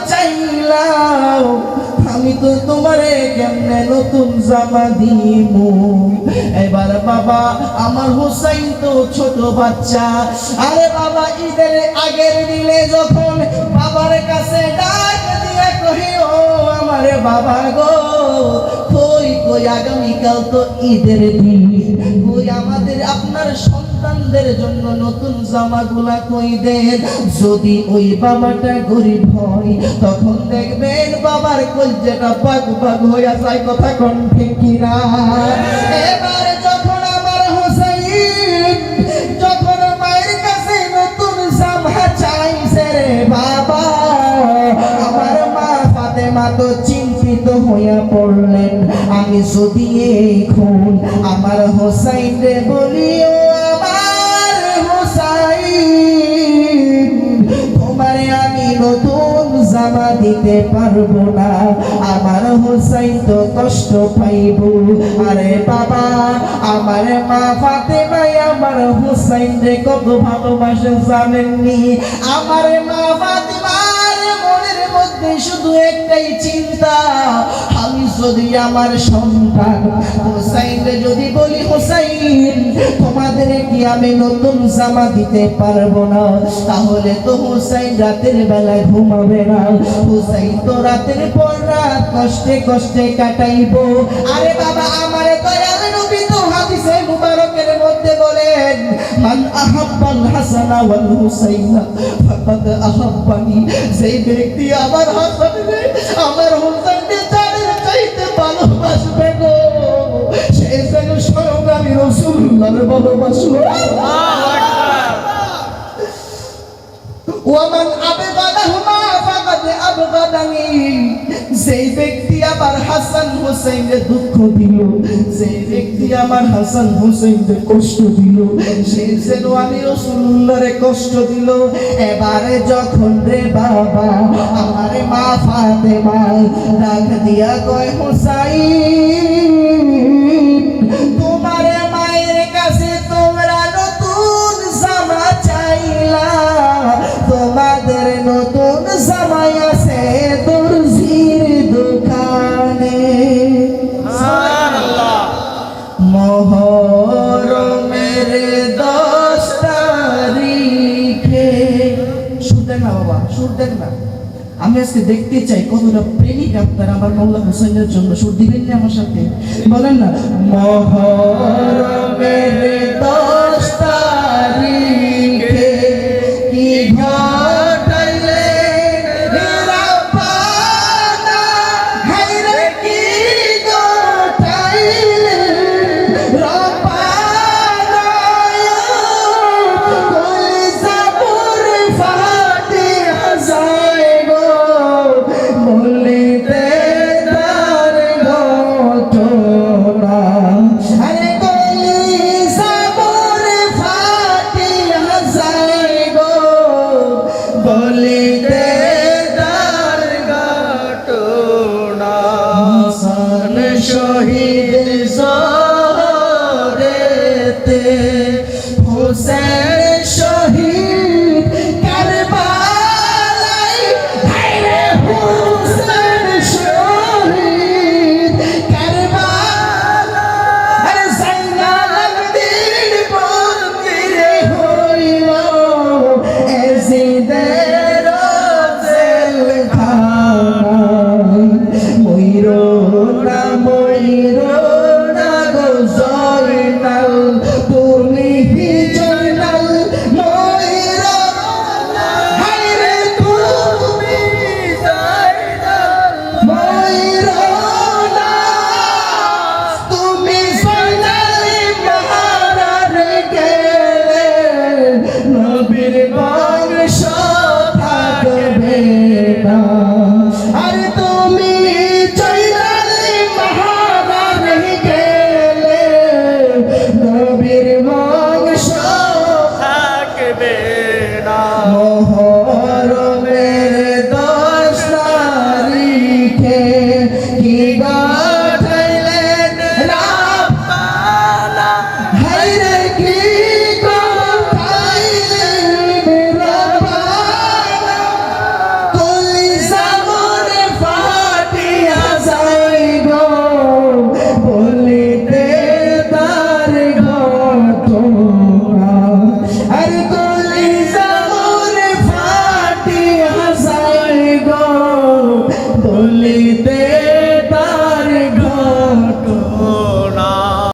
চাইলাও, আমি তো তোমারে কেমনে নতুন জামা দিব। এবার বাবা আমার হুসাইন তো ছোট বাচ্চা, আরে বাবা ঈদের আগের দিনে যখন বাবার কাছে ডাক দিয়ে কহি, ও আমার বাবা গো, কই কই আগামীকাল তো ঈদের দিন, কই আমাদের আপনার সন্তানদের জন্য নতুন জামাগুলা কই দেন। যদি ওই বাবাটা গরিব হয় তখন দেখবেন বাবার কলজেটা বাগ বাগ হইয়া যায়, কথা কোন ঠিক কিনা? এবার যখন আমার হোসেন যখন মায়ের কাছে নতুন জামা চাইছে রে বাবা, আমার মা ফাতেমা তো চিন্তিত হইয়া পড়লেন। আমি যদি এখন আমার হোসাইন রে বলিও, আমার হোসাইন তোমারে আমি নতুন জামা দিতে পারবো না, আমার হোসাইন তো কষ্ট পাইব। আরে বাবা, আমার মা ফাতেমা আমার হোসাইন রে কত ভালোবাসে জানেননি? আমার মা ফাতেমার মনের মধ্যে শুধু একটাই চিন্তা, আমি যদি আমার সন্তান হোসাইনকে যদি বলি, হোসাইন তোমাদের কি আমি নতুন জামা দিতে পারবো না, তাহলে তো হোসাইন রাতের বেলায় ঘুমাবে না, হোসাইন তো রাতের পর রাত কষ্টে কষ্টে কাটাইবো। আরে বাবা, আমার দয়াল নবী তো হাদিসে মুবারকের মধ্যে বলেন, মান আহাব্বাল হাসানা ওয়াল হুসাইনা ফাকাদ আহাব্বানি, যেই ব্যক্তি আমার হাসানকে আমার হোসেনকে জানের চাইতে ভালোবাসবে গো, সে যেন স্বয়ং আমি রাসূলুল্লাহর ভালোবাসবো। আল্লাহু আকবার। ওয়ামান আবগাদাহুমা ফাকাদ আবগাদানি, যেই ব্যক্তি আমার হাসান হোসেনকে দুঃখ দিল, যেই ব্যক্তি আমার হাসান হোসেনকে কষ্ট দিল, সে যেন আমি রাসূলুল্লাহরে কষ্ট দিল। এবারে যখন রে বাবা আমার মা ফাতেমা ডাক দিয়া কয়, হোসাইন তোমার মায়ের কাছে তোমরা নতুন জামা চাইলা, তোমাদের নতুন জামাই আছে দর্জির দোকানে। সুবহানাল্লাহ। মুহররমের 10 তারিখে, সুর দেন না বাবা, সুর দেন না, আমি আজকে দেখতে চাই কতটা প্রেমিক আপনারা আমার মাওলা হোসেনের জন্য। সুর দিবেন না আমার সাথে? বলেন না, মুহররমের 10 তারিখে কি ঘটাইলে রাব্বানা, হায়রে কি ঘটাইলে রাব্বানা, কলিজা পুরে ফাটে হাজায় গো, বলিতে তার ঘটনা। আরে কলিজা পুরে ফাটে হাজায় গো, বলিতে তার ঘটনা। হাসান শহীদ জহরেতে, হোসেন শহীদ কারবালায়, হায়রে হোসেন শহীদ কারবালায়, আরে জাইনাল আবেদিন বন্দিরে হইল এজিদের জেলখানায়। মইরো না গো জয়নাল, তুমি জয়নাল মইরো না, হায়রে তুমি জয়নাল কিন্তু